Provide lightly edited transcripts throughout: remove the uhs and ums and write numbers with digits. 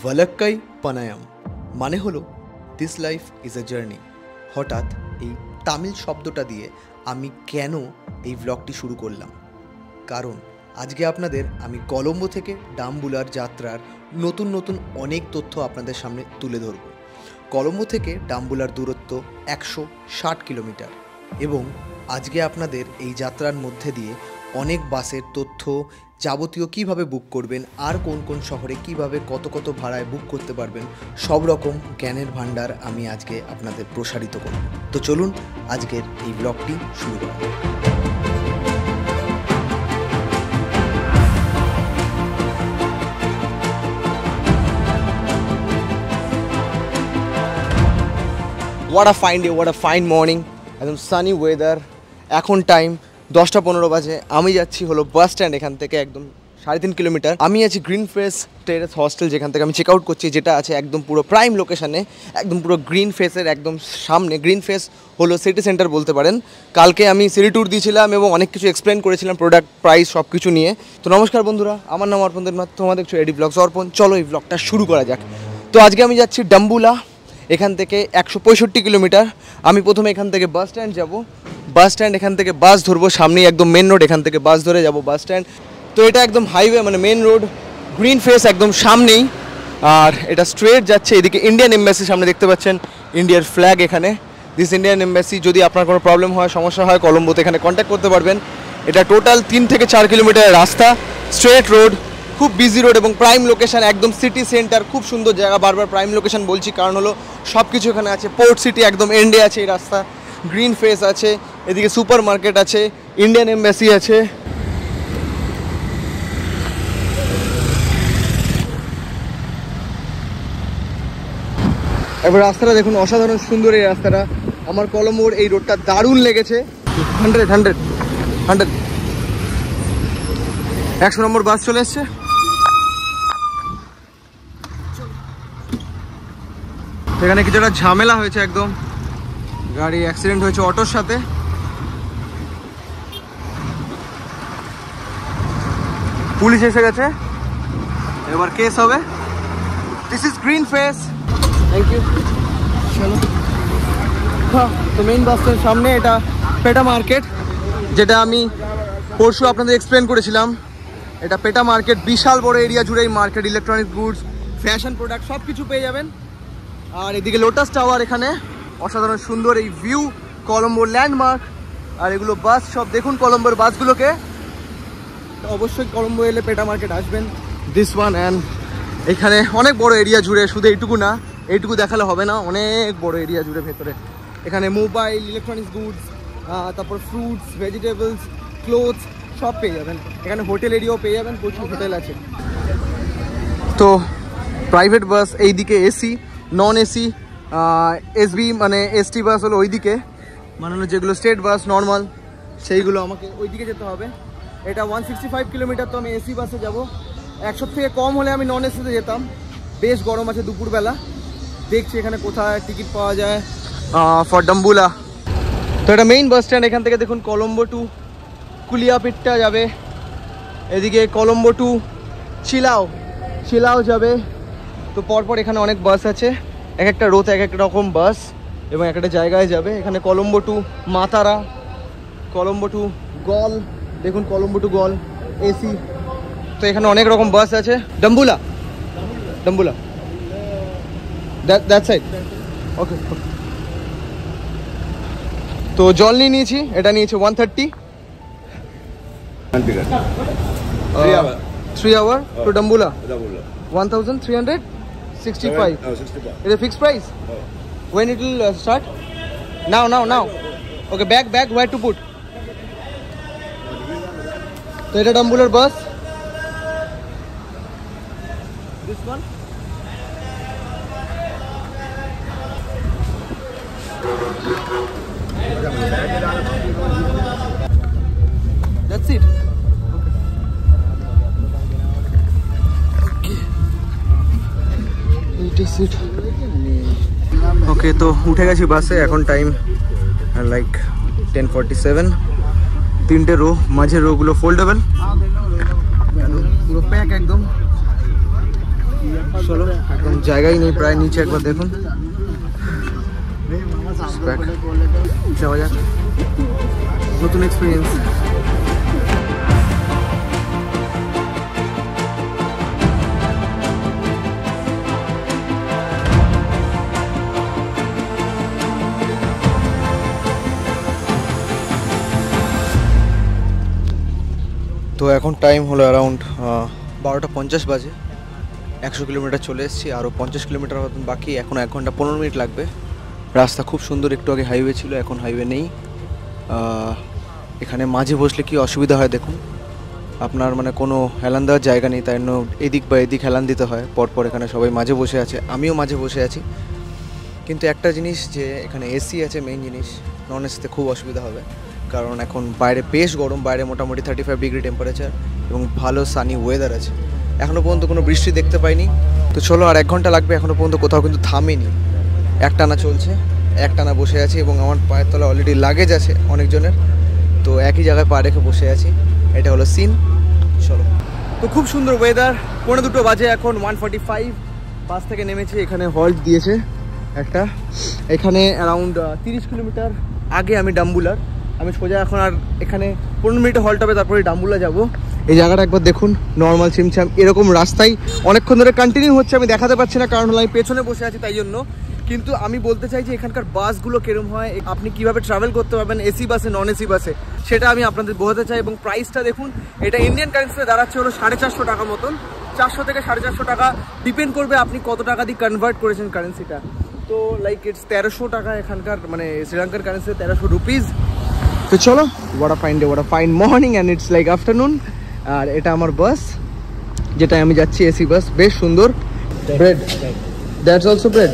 ভালাক্কাই পানায়াম মানে হলো this life is a journey. হঠাৎ এই তামিল শব্দটা দিয়ে আমি কেন এই ব্লগটি শুরু করলাম, কারণ আজকে আপনাদের আমি কলম্বো থেকে ডাম্বুলার যাত্রার নতুন নতুন অনেক তথ্য আপনাদের সামনে তুলে ধরব। কলম্বো থেকে ডাম্বুলার দূরত্ব 160 কিলোমিটার এবং আজকে আপনাদের এই যাত্রার মধ্যে দিয়ে অনেক বাসের তথ্য, যাবতীয় কিভাবে বুক করবেন, আর কোন কোন শহরে কিভাবে কত কত ভাড়ায় বুক করতে পারবেন, সব রকম জ্ঞানের ভাণ্ডার আমি আজকে আপনাদের প্রসারিত করব। তো চলুন আজকের এই ব্লগটি শুরু করা যাক। What a fine day, what a fine morning, একদম সানি ওয়েদার। এখন টাইম 10টা 15 বাজে। আমি যাচ্ছি হলো বাস স্ট্যান্ড, এখান থেকে একদম 3.5 কিলোমিটার। আমি আছি গ্রিন ফেস টেরেস হস্টেল, যেখান থেকে আমি চেক আউট করছি, যেটা আছে একদম পুরো প্রাইম লোকেশানে, একদম পুরো গ্রিন ফেসের একদম সামনে। গ্রিন ফেস হলো সিটি সেন্টার বলতে পারেন। কালকে আমি সিটি ট্যুর দিয়েছিলাম এবং অনেক কিছু এক্সপ্লেন করেছিলাম, প্রোডাক্ট, প্রাইস, সব কিছু নিয়ে। তো নমস্কার বন্ধুরা, আমার নাম অর্পণ দেবনাথ, তোমাদের দেখছো এডি ব্লগস অর্পণ। চলো এই ব্লগটা শুরু করা যাক। তো আজকে আমি যাচ্ছি ডাম্বুলা, এখান থেকে 165 কিলোমিটার। আমি প্রথমে এখান থেকে বাস স্ট্যান্ড যাব, বাস স্ট্যান্ড এখান থেকে বাস ধরবো, সামনেই একদম মেন রোড, এখান থেকে বাস ধরে যাব বাস স্ট্যান্ড। তো এটা একদম হাইওয়ে, মানে মেন রোড, গ্রিন ফেস একদম সামনেই। আর এটা স্ট্রেট যাচ্ছে এদিকে ইন্ডিয়ান এম্বাসি, সামনে দেখতে পাচ্ছেন ইন্ডিয়ার ফ্ল্যাগ এখানে, দিস ইন্ডিয়ান এম্বাসি। যদি আপনার কোনো প্রবলেম হয়, সমস্যা হয় কলম্বোতে, এখানে কন্ট্যাক্ট করতে পারবেন। এটা টোটাল 3 থেকে 4 কিলোমিটারের রাস্তা, স্ট্রেট রোড, খুব বিজি রোড এবং প্রাইম লোকেশান, একদম সিটি সেন্টার, খুব সুন্দর জায়গা। বারবার প্রাইম লোকেশান বলছি কারণ হলো সব কিছু এখানে আছে। পোর্ট সিটি একদম এন্ডে আছে এই রাস্তা, গ্রিন ফেস আছে, এদিকে সুপার মার্কেট আছে, ইন্ডিয়ান এম্বাসি আছে। এবার রাস্তাটা দেখুন, অসাধারণ সুন্দর এই রাস্তাটা। আমার কলম্বোর এই রোডটা দারুণ লেগেছে। 100 নম্বর বাস চলে এসছে। এখানে কিছু একটা ঝামেলা হয়েছে, একদম গাড়ি অ্যাক্সিডেন্ট হয়েছে অটোর সাথে। পুলিশ এসে গেছে, এবার কেস হবে। This is green face. Thank you. চলো, হ্যাঁ, তো মেইন বাস স্ট্যান্ড সামনে এটা পেটা মার্কেট, যেটা আমি পরশু আপনাদের এক্সপ্লেন করেছিলাম। এটা পেটা মার্কেট, বিশাল বড় এরিয়া জুড়ে এই market. Electronic goods, fashion product সব কিছু পেয়ে যাবেন। আর এদিকে লোটাস টাওয়ার, এখানে অসাধারণ সুন্দর এই ভিউ, কলম্বোর ল্যান্ডমার্ক। আর এগুলো বাস সব দেখুন, কলম্বোর বাসগুলোকে। অবশ্যই কলম্বো এলে পেটা মার্কেট আসবেন, দিস ওয়ান। অ্যান্ড এখানে অনেক বড় এরিয়া জুড়ে, শুধু এইটুকু না, এইটুকু দেখালে হবে না, অনেক বড় এরিয়া জুড়ে ভেতরে। এখানে মোবাইল, ইলেকট্রনিক্স গুডস, তারপর ফ্রুটস, ভেজিটেবলস, ক্লোথস সব পেয়ে যাবেন। এখানে হোটেল এরিয়াও পেয়ে যাবেন, প্রচুর হোটেল আছে। তো প্রাইভেট বাস এইদিকে, এসি, নন এসি, এসবি মানে এসটি বাস হলো ওইদিকে, মানে হলো যেগুলো স্টেট বাস নর্মাল, সেইগুলো আমাকে ওইদিকে যেতে হবে। এটা 165 কিলোমিটার, তো আমি এসি বাসে যাব। 100 থেকে কম হলে আমি নন এসিতে যেতাম। বেশ গরম আছে দুপুরবেলা। দেখছি এখানে কোথায় টিকিট পাওয়া যায় ফর ডাম্বুলা। তো এটা মেইন বাস স্ট্যান্ড, এখান থেকে দেখুন কলম্বো টু কুলিয়াপিট্টা যাবে, এদিকে কলম্বো টু চিলাও যাবে। তো পরপর এখানে অনেক বাস আছে, এক একটা রোতে এক একটা রকম বাস এবং এক একটা জায়গায় যাবে। এখানে কলম্বো টু মাতারা, কলম্বো টু গল, দেখুন কলম্বো টু গল এসি। তো এখানে অনেক রকম বাস আছে। ডাম্বুলা দ্যাট সাইড, ওকে। তো জল নিয়ে নিয়েছি, এটা নিয়েছে 130। 3 hour to Dambulla. 1365. Is it fixed price? When it will start? Now. Okay, bag. Where to put? So এটা Dambular bus. This one. That's it. ওকে, তো উঠে গেছি বাসে। এখন টাইম লাইক 10:47। 3টে রো, মাঝের রোগুলো ফোল্ডেবল, পুরো প্যাক একদম। চলো, একদম জায়গায় নেই প্রায়, নিচে একবার দেখুন। যাওয়া যাক, নতুন এক্সপিরিয়েন্স। তো এখন টাইম হলো অ্যারাউন্ড 12:50 বাজে। 100 কিলোমিটার চলে এসেছি, আরও 50 কিলোমিটার মতন বাকি। এখন 1 ঘন্টা 15 মিনিট লাগবে। রাস্তা খুব সুন্দর, একটু আগে হাইওয়ে ছিল, এখন হাইওয়ে নেই। এখানে মাঝে বসলে কি অসুবিধা হয় দেখুন, আপনার মানে কোনো হেলান দেওয়ার জায়গা নেই, তাই জন্য এদিক বা এদিক হেলান দিতে হয় পরপর। এখানে সবাই মাঝে বসে আছে, আমিও মাঝে বসে আছি। কিন্তু একটা জিনিস যে এখানে এসি আছে, মেইন জিনিস। নন এসিতে খুব অসুবিধা হবে, কারণ এখন বাইরে বেশ গরম, বাইরে মোটামুটি 35 ডিগ্রি টেম্পারেচার এবং ভালো সানি ওয়েদার আছে। এখনও পর্যন্ত কোনো বৃষ্টি দেখতে পাইনি। তো চলো, আর 1 ঘন্টা লাগবে। এখনও পর্যন্ত কোথাও কিন্তু থামেনি, একটানা চলছে, একটানা বসে আছি। এবং আমার পায়ের তলা অলরেডি লাগেজ আছে অনেকজনের, তো একই জায়গায় পা রেখে বসে আছি। এটা হলো সিন। চলো, তো খুব সুন্দর ওয়েদার। 2:15 বাজে এখন, 1:45 বাস থেকে নেমেছি। এখানে হল্ট দিয়েছে একটা, এখানে অ্যারাউন্ড 30 কিলোমিটার আগে আমি ডাম্বুলার। আমি সোজা এখন আর এখানে 15 মিনিটে হল্ট হবে, তারপরে ডাম্বুলা যাব। এই জায়গাটা একবার দেখুন, নর্মাল ছিমছাম এরকম রাস্তায় অনেকক্ষণ ধরে কন্টিনিউ হচ্ছে। আমি দেখাতে পারছি না, কারণ হলো আমি পেছনে বসে আছি তাই জন্য। কিন্তু আমি বলতে চাই যে এখানকার বাসগুলো কিরম হয়, আপনি কিভাবে ট্রাভেল করতে পারবেন এসি বাসে নন এসি বাসে, সেটা আমি আপনাদের বোঝাতে চাই। এবং প্রাইসটা দেখুন, এটা ইন্ডিয়ান কারেন্সিতে দাঁড়াচ্ছে হলো 450 টাকা মতন। 400 থেকে 450 টাকা, ডিপেন্ড করবে আপনি কত টাকা দিয়ে কনভার্ট করেছেন কারেন্সিটা। তো লাইক ইটস 1300 টাকা এখানকার, মানে শ্রীলঙ্কার কারেন্সিতে 1300 রুপিস। তো চলো, what a fine day, what a fine morning and it's like afternoon। আর এটা আমার বাস, যেটা আমি যাচ্ছি, এসি বাস, বেশ সুন্দর। Bread, that's also bread,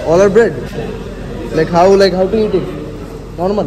all are bread, like how to eat it, normal?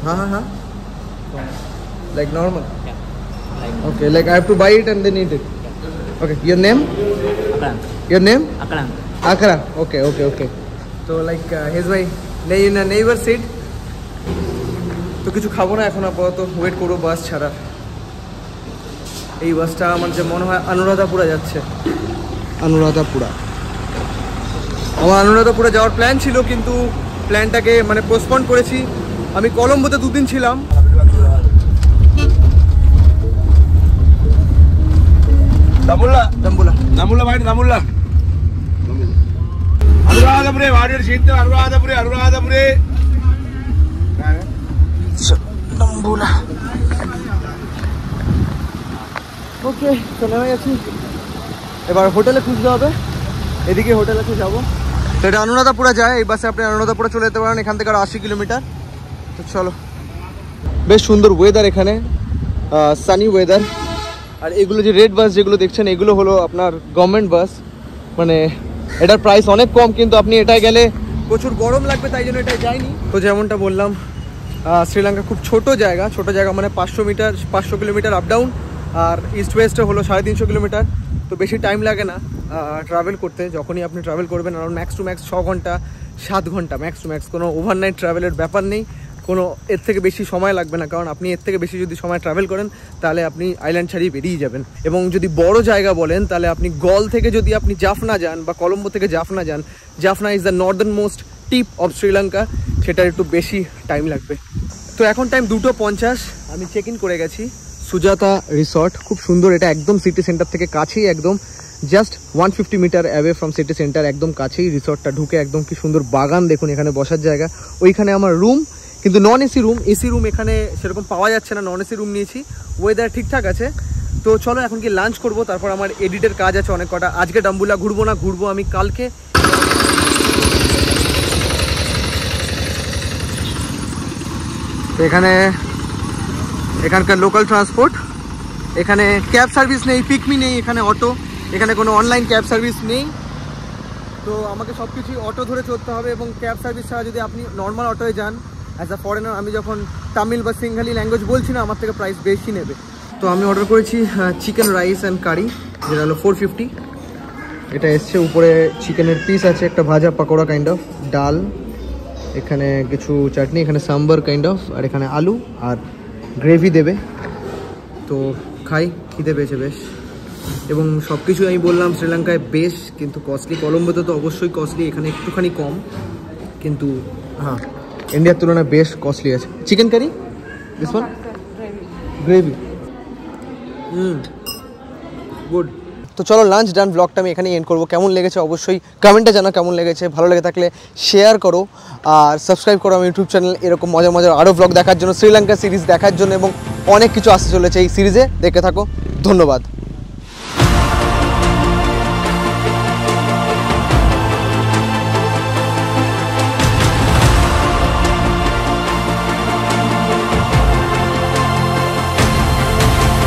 हाँ like normal, okay, like I have to buy it and then eat it, okay. Your name? Akram. Your name? Akram, okay. So like here's my neighbor seat. তো কিছু খাবো না এখন, আপাতত wait করবো বাস ছাড়া। এই বাসটা আমার যে মনে হয় অনুরাধাপুরা যাচ্ছে। অনুরাধাপুরা, আমার অনুরাধাপুরা যাওয়ার প্ল্যান ছিল, কিন্তু প্ল্যানটাকে মানে পোস্টপন করেছি। আমি কলম্বোতে 2 দিন ছিলাম। ওকে, চলে গেছি। এবার হোটেলে খুঁজতে হবে, এদিকে হোটেল আছে, যাবো। তো এটা অনুরাধাপুরা যায়, এই বাসে আপনি অনুরাধাপুরা চলে যেতে পারেন, এখান থেকে আর 80 কিলোমিটার। তো চলো, বেশ সুন্দর ওয়েদার এখানে, সানি ওয়েদার। আর এগুলো যে রেড বাস যেগুলো দেখছেন, এগুলো হলো আপনার গভর্নমেন্ট বাস। মানে এটার প্রাইস অনেক কম, কিন্তু আপনি এটায় গেলে প্রচুর গরম লাগবে, তাই জন্য এটাই যায়নি। তো যেমনটা বললাম, শ্রীলঙ্কা খুব ছোট জায়গা মানে 500 কিলোমিটার আপ ডাউন, আর ইস্ট ওয়েস্টে হলো 350 কিলোমিটার। তো বেশি টাইম লাগে না ট্রাভেল করতে। যখনই আপনি ট্রাভেল করবেন, আর ম্যাক্স টু ম্যাক্স 6 ঘন্টা 7 ঘন্টা ম্যাক্স টু ম্যাক্স, কোনো ওভারনাইট ট্রাভেলের ব্যাপার নেই, কোনো এর থেকে বেশি সময় লাগবে না। কারণ আপনি এর থেকে বেশি যদি সময় ট্রাভেল করেন, তাহলে আপনি আইল্যান্ড ছাড়িয়ে বেরিয়ে যাবেন। এবং যদি বড় জায়গা বলেন, তাহলে আপনি গল থেকে যদি আপনি জাফনা যান, বা কলম্বো থেকে জাফনা যান, Jaffna is the Northern most tip of Sri Lanka, সেটার একটু বেশি টাইম লাগবে। তো এখন টাইম 2:50, আমি চেক ইন করে গেছি সুজাতা রিসর্ট। খুব সুন্দর, এটা একদম সিটি সেন্টার থেকে কাছেই, একদম just 150 metre away from city centre, একদম কাছেই রিসর্টটা। ঢুকে একদম কি সুন্দর বাগান দেখুন, এখানে বসার জায়গা। ওইখানে আমার রুম, কিন্তু non AC room. AC room এখানে সেরকম পাওয়া যাচ্ছে না, নন এসি রুম নিয়েছি। ওয়েদার ঠিকঠাক আছে। তো চলো, এখন কি লাঞ্চ করবো, তারপর আমার এডিটের কাজ আছে অনেক কটা। আজকে ডাম্বুলা ঘুরবো আমি কালকে। এখানকার লোকাল ট্রান্সপোর্ট, এখানে ক্যাব সার্ভিস নেই, পিকমি নেই, এখানে অটো, এখানে কোনো অনলাইন ক্যাব সার্ভিস নেই। তো আমাকে সব কিছুই অটো ধরে চলতে হবে। এবং ক্যাব সার্ভিস ছাড়া যদি আপনি নর্মাল অটোয় যান অ্যাজ আ ফরেনার, আমি যখন তামিল বা সিংহালি ল্যাঙ্গুয়েজ বলছি না, আমার থেকে প্রাইস বেশি নেবে। তো আমি অর্ডার করেছি চিকেন রাইস অ্যান্ড কারি, যেটা হলো 450। এটা এসছে, উপরে চিকেনের পিস আছে, একটা ভাজা পাকোড়া কাইন্ড অফ, ডাল, এখানে কিছু চাটনি, এখানে সাম্বার কাইন্ড অফ, আর এখানে আলু আর গ্রেভি দেবে। তো খাই, খিদে পেয়েছে বেশ। এবং সব কিছু আমি বললাম শ্রীলঙ্কায় বেশ, কিন্তু কস্টলি। কলম্বোতে তো অবশ্যই কস্টলি, এখানে একটুখানি কম, কিন্তু হ্যাঁ ইন্ডিয়ার তুলনায় বেশ কস্টলি আছে। Chicken curry, this one gravy, good. তো চলো লাঞ্চ ডান, ব্লগটা আমি এখানে এন্ড করবো। কেমন লেগেছে অবশ্যই কমেন্টে জানাও কেমন লেগেছে। ভালো লেগে থাকলে শেয়ার করো আর সাবস্ক্রাইব করো আমার ইউটিউব চ্যানেল, এরকম মজার মজার আরও ব্লগ দেখার জন্য, শ্রীলঙ্কা সিরিজ দেখার জন্য, এবং অনেক কিছু আসতে চলেছে এই সিরিজে। দেখে থাকো, ধন্যবাদ।